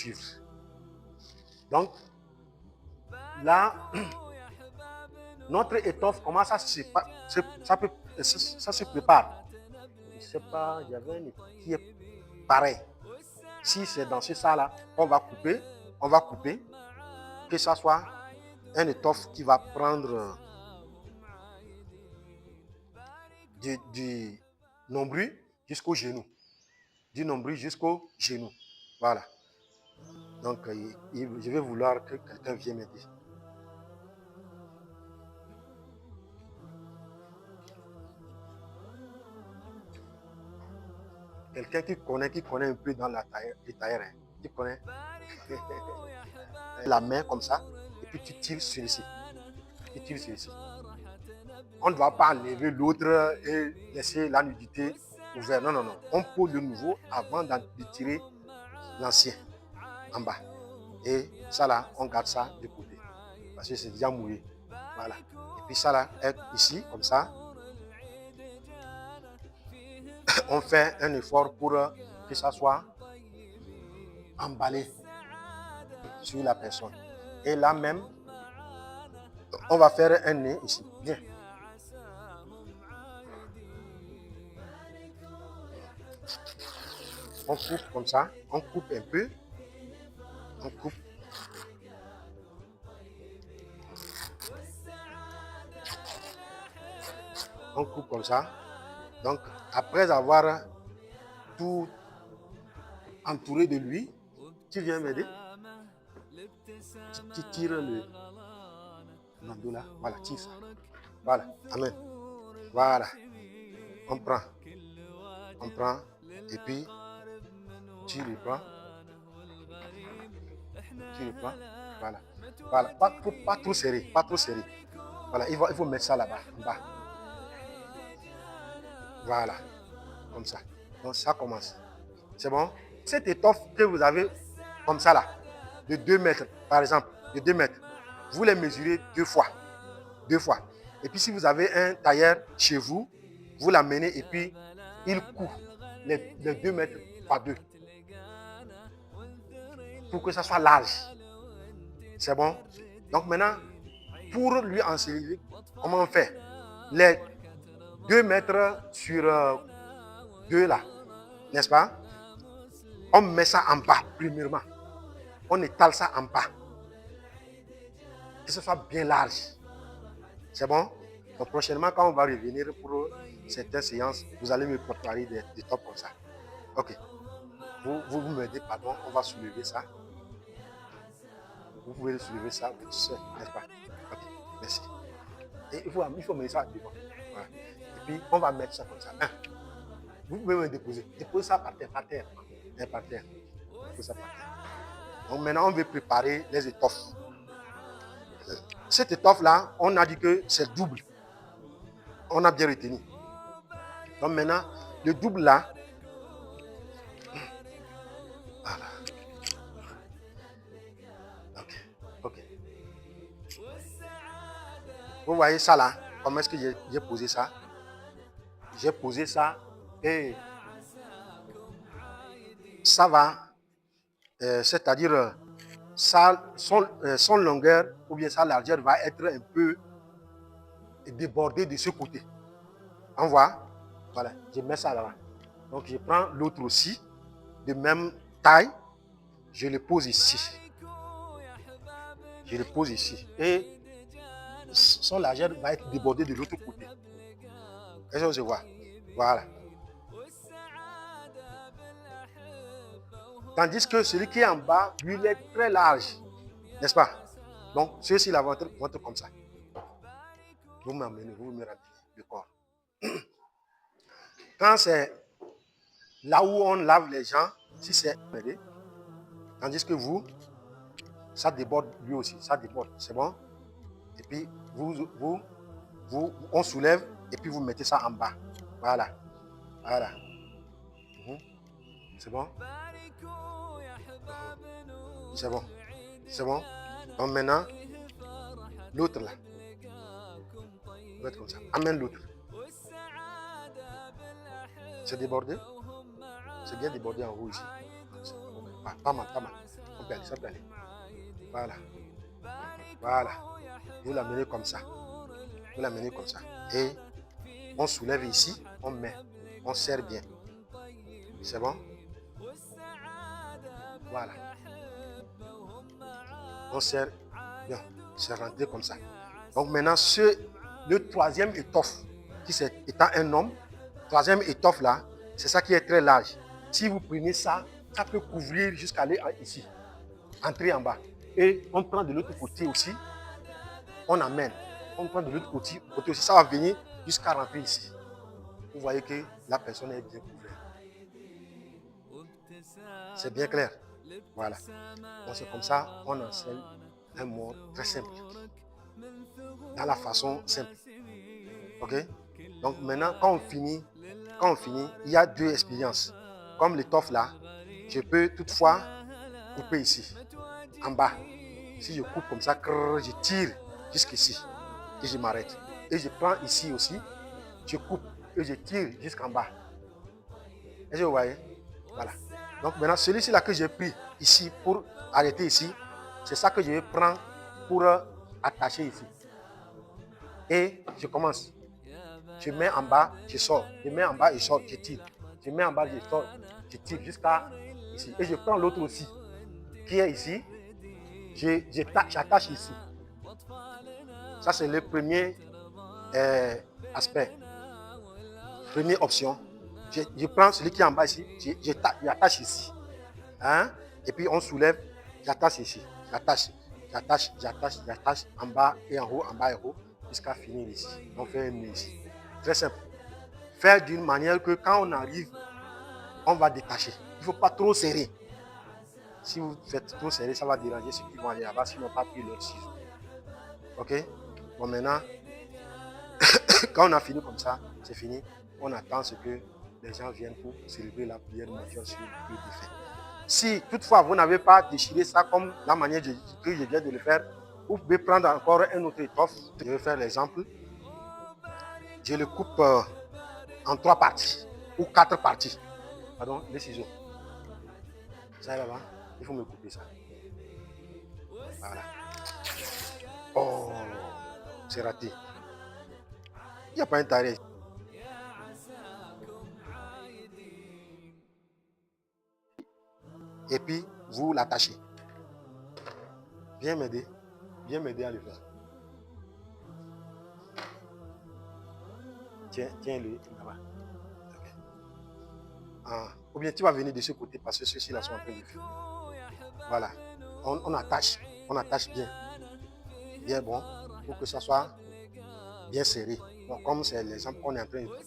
suivre. Donc, là, notre étoffe, comment ça se prépare? Je ne sais pas, il y avait un qui est pareil. Si c'est dans ce sens-là, on va couper, que ça soit un étoffe qui va prendre du nombril jusqu'au genou. Du nombril jusqu'au genou. Voilà. Donc, je vais vouloir que quelqu'un vienne m'aider. Quelqu'un qui connaît un peu dans les tailleurs, hein, qui connaît la main comme ça, et puis tu tires sur ici. Tu tires sur ici. On ne doit pas enlever l'autre et laisser la nudité ouverte. Non, non, non. On pose le nouveau avant de tirer l'ancien en bas. Et ça là, on garde ça de côté. Parce que c'est déjà mouillé. Voilà. Et puis ça là, est ici, comme ça. On fait un effort pour que ça soit emballé sur la personne. Et là même, on va faire un nez ici. Bien. On coupe comme ça. On coupe un peu. On coupe. On coupe comme ça. Donc, après avoir tout entouré de lui, tu viens m'aider. Tu tires le bandeau là. Voilà, tire ça. Voilà, amen. Voilà. On prend. Et puis, tu reprends. Voilà. Voilà. Pas trop serré. Voilà, il faut mettre ça là-bas, en bas. Voilà. Comme ça. Donc, ça commence. C'est bon? Cette étoffe que vous avez comme ça là, de 2 mètres, par exemple, de 2 mètres, vous les mesurez 2 fois. Et puis, si vous avez un tailleur chez vous, vous l'amenez et puis il coud les 2 mètres par 2 pour que ça soit large. C'est bon? Donc maintenant, pour lui enseigner, comment on fait? Les 2 mètres sur 2 là, n'est-ce pas? On met ça en bas, premièrement. On étale ça en bas. Que ce soit bien large. C'est bon? Donc prochainement, quand on va revenir pour certaines séances, vous allez me préparer des tops comme ça. Ok. Vous m'aidez, pardon, on va soulever ça. Vous pouvez soulever ça, vous seul, n'est-ce pas? Ok, merci. Et il faut mettre ça devant. Voilà. Et puis, on va mettre ça comme ça. Vous pouvez me déposer. Déposez ça par terre. Par terre. Déposez ça par terre. Donc maintenant, on veut préparer les étoffes. Cette étoffe-là, on a dit que c'est double. On a bien retenu. Donc maintenant, le double là, voilà. Ok. Vous voyez ça là? Comment est-ce que j'ai posé ça? J'ai posé ça et ça va, c'est-à-dire son longueur ou bien sa largeur va être un peu débordée de ce côté. On voit? Voilà, je mets ça là-bas. Donc je prends l'autre aussi, de même taille, je le pose ici. Et son largeur va être débordée de l'autre côté. Est-ce que je vois? Voilà. Tandis que celui qui est en bas, lui, il est très large. N'est-ce pas? Donc, ceux-ci là vont être comme ça. Vous me ramenez le corps. Quand c'est là où on lave les gens, si c'est tandis que vous, ça déborde lui aussi, ça déborde, c'est bon? Et puis, on soulève et puis vous mettez ça en bas. Voilà. C'est bon? C'est bon? Donc maintenant, l'autre là. Vous êtes comme ça. Amène l'autre. C'est débordé? C'est bien débordé en haut ici. Pas mal. ça peut aller. Voilà. Voilà. Vous l'amenez comme ça. Vous l'amenez comme ça. Et on soulève ici, on met. On serre bien. C'est bon? Voilà. On serre bien. C'est rentré comme ça. Donc maintenant, le troisième étoffe, qui c'est étant un homme, troisième étoffe là, c'est ça qui est très large. Si vous prenez ça, ça peut couvrir jusqu'à aller ici. Entrer en bas. Et on prend de l'autre côté aussi. On amène. On prend de l'autre côté aussi. Ça va venir jusqu'à rentrer ici. Vous voyez que la personne est bien couverte. C'est bien clair. Voilà. Donc c'est comme ça, on enseigne un mot très simple. Dans la façon simple. Ok? Donc maintenant, quand on finit, il y a deux expériences. Comme l'étoffe là, je peux toutefois couper ici, en bas. Si je coupe comme ça, je tire jusqu'ici et je m'arrête. Et je prends ici aussi, je coupe et je tire jusqu'en bas. Est-ce que vous voyez? Voilà. Donc maintenant, celui-ci là que j'ai pris ici pour arrêter ici, c'est ça que je vais prendre pour attacher ici. Et je commence. Je mets en bas, je sors. Je mets en bas, je sors, je tire. Je mets en bas, je sors, je tire jusqu'à ici. Et je prends l'autre aussi, qui est ici. J'attache ici. Ça, c'est le premier aspect. Première option. Je prends celui qui est en bas ici, j'attache ici. Hein? Et puis on soulève, j'attache ici. J'attache en bas et en haut, jusqu'à finir ici. On fait un nœud ici. Très simple. Faire d'une manière que quand on arrive, on va détacher. Il ne faut pas trop serrer. Si vous faites trop serrer, ça va déranger ceux qui vont aller là-bas, s'ils n'ont pas pris leur ciseaux. Ok? Bon, maintenant, quand on a fini comme ça, c'est fini. On attend ce que les gens viennent pour célébrer la prière majeure sur le défunt. Si toutefois vous n'avez pas déchiré ça comme la manière que je viens de le faire, vous pouvez prendre encore un autre étoffe. Je vais faire l'exemple. Je le coupe en 3 parties ou 4 parties. Pardon, les ciseaux. Ça là-bas, il faut me couper ça. Voilà. Oh, c'est raté. Il n'y a pas un taré. Et puis, vous l'attachez. Viens m'aider. Viens m'aider à le faire. Tiens-le là-bas. Okay. Ou bien tu vas venir de ce côté parce que ceux-ci là sont en train de faire. Voilà. On attache bien. Bien bon pour que ça soit bien serré. Donc, comme c'est l'exemple qu'on est en train de donner,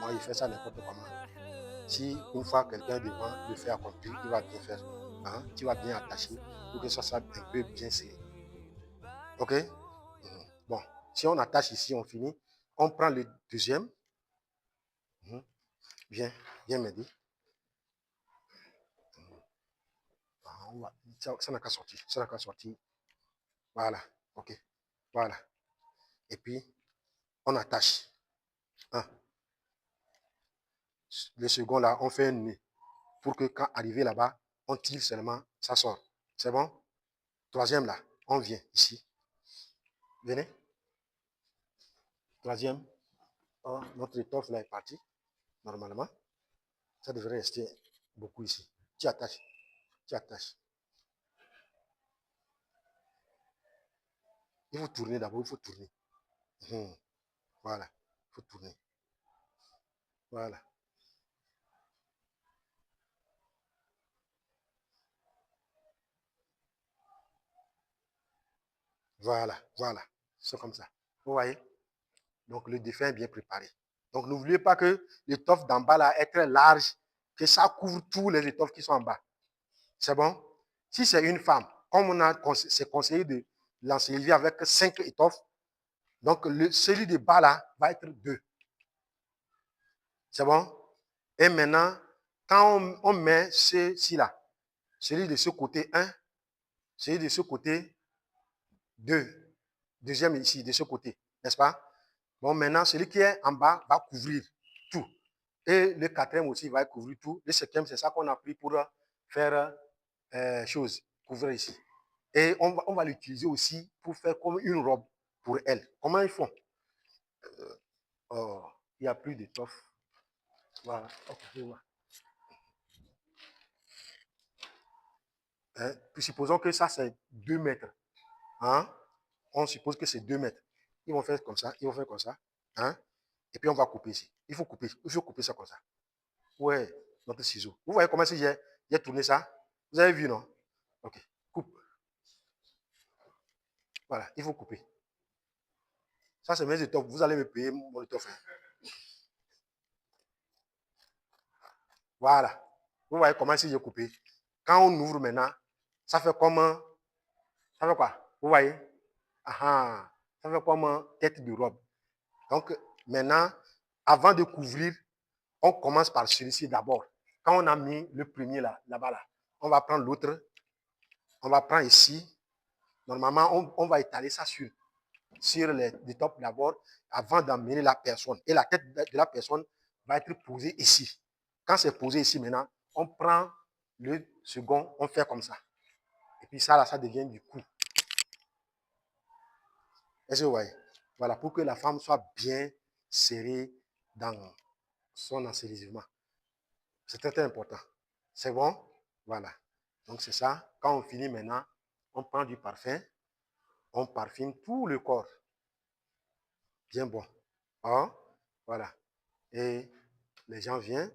moi, il fait ça n'importe comment. Si une fois quelqu'un devant le fait accomplir, il va bien faire. Hein? Tu vas bien attacher pour que ça soit un peu bien serré. Ok? Bon, si on attache ici, on finit. On prend le deuxième. Viens m'aider. Ça n'a qu'à sortir. Voilà. Ok. Voilà. Et puis, on attache. Le second là, on fait un nœud pour que quand arrivé là-bas, on tire seulement, ça sort. C'est bon? Troisième là, on vient ici. Venez. Troisième. Oh, notre étoffe là est parti. Normalement, ça devrait rester beaucoup ici. Tu attaches. Il faut tourner d'abord, il faut tourner. Voilà, il faut tourner. Voilà. Voilà. C'est comme ça. Vous voyez? Donc, le défunt est bien préparé. Donc, n'oubliez pas que l'étoffe d'en bas là est très large, que ça couvre tous les étoffes qui sont en bas. C'est bon? Si c'est une femme, comme c'est conseillé de l'ensevelir avec 5 étoffes, donc celui de bas là va être 2. C'est bon? Et maintenant, quand on met ceci là, celui de ce côté 1, celui de ce côté 2, deuxième ici, de ce côté, n'est-ce pas? Bon, maintenant, celui qui est en bas va couvrir tout. Et le quatrième aussi va couvrir tout. Le cinquième, c'est ça qu'on a pris pour faire chose. couvrir ici. Et on va l'utiliser aussi pour faire comme une robe pour elle. Comment ils font? Oh, il n'y a plus d'étoffe. Voilà. Okay, hein? Puis supposons que ça, c'est 2 mètres. Hein? On suppose que c'est 2 mètres. Ils vont faire comme ça, ils vont faire comme ça. Hein? Et puis on va couper ici. Il faut couper ça comme ça. Ouais, notre ciseau. Vous voyez comment j'ai tourné ça? Vous avez vu, non? Ok. Coupe. Voilà, il faut couper. Ça, c'est mes étoffes. Vous allez me payer mon étoffe. Voilà. Vous voyez comment si j'ai coupé. Quand on ouvre maintenant, ça fait comme ça fait quoi? Vous voyez? Ah, ça fait comme tête de robe. Donc, maintenant, avant de couvrir, on commence par celui-ci d'abord. Quand on a mis le premier là-bas, là, on va prendre l'autre. On va prendre ici. Normalement, on va étaler ça sur les tops d'abord avant d'emmener la personne. Et la tête de la personne va être posée ici. Quand c'est posé ici maintenant, on prend le second, on fait comme ça. Et puis ça, là, ça devient du cou. Est-ce que vous voyez? Voilà, pour que la femme soit bien serrée dans son ensevelissement. C'est très, très important. C'est bon? Voilà. Donc, c'est ça. Quand on finit maintenant, on prend du parfum, on parfume tout le corps. Bien bon. Hein? Voilà. Et les gens viennent,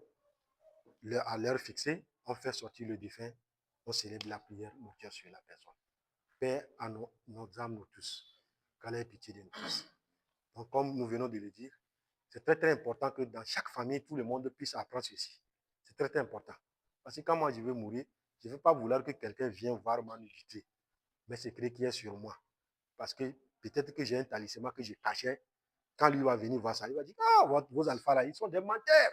à l'heure fixée, on fait sortir le défunt, on célèbre la prière mortuaire sur la personne. Paix à nos âmes, nous tous. Qu'Allah ait pitié de nous tous. Donc, comme nous venons de le dire, c'est très, très important que dans chaque famille, tout le monde puisse apprendre ceci. C'est très, très important. Parce que quand moi, je vais mourir, je ne veux pas vouloir que quelqu'un vienne voir ma nudité, mais c'est secret qui est sur moi. Parce que peut-être que j'ai un talisman que je cachais. Quand lui va venir voir ça, il va dire, ah, vos alphas là, ils sont des menteurs.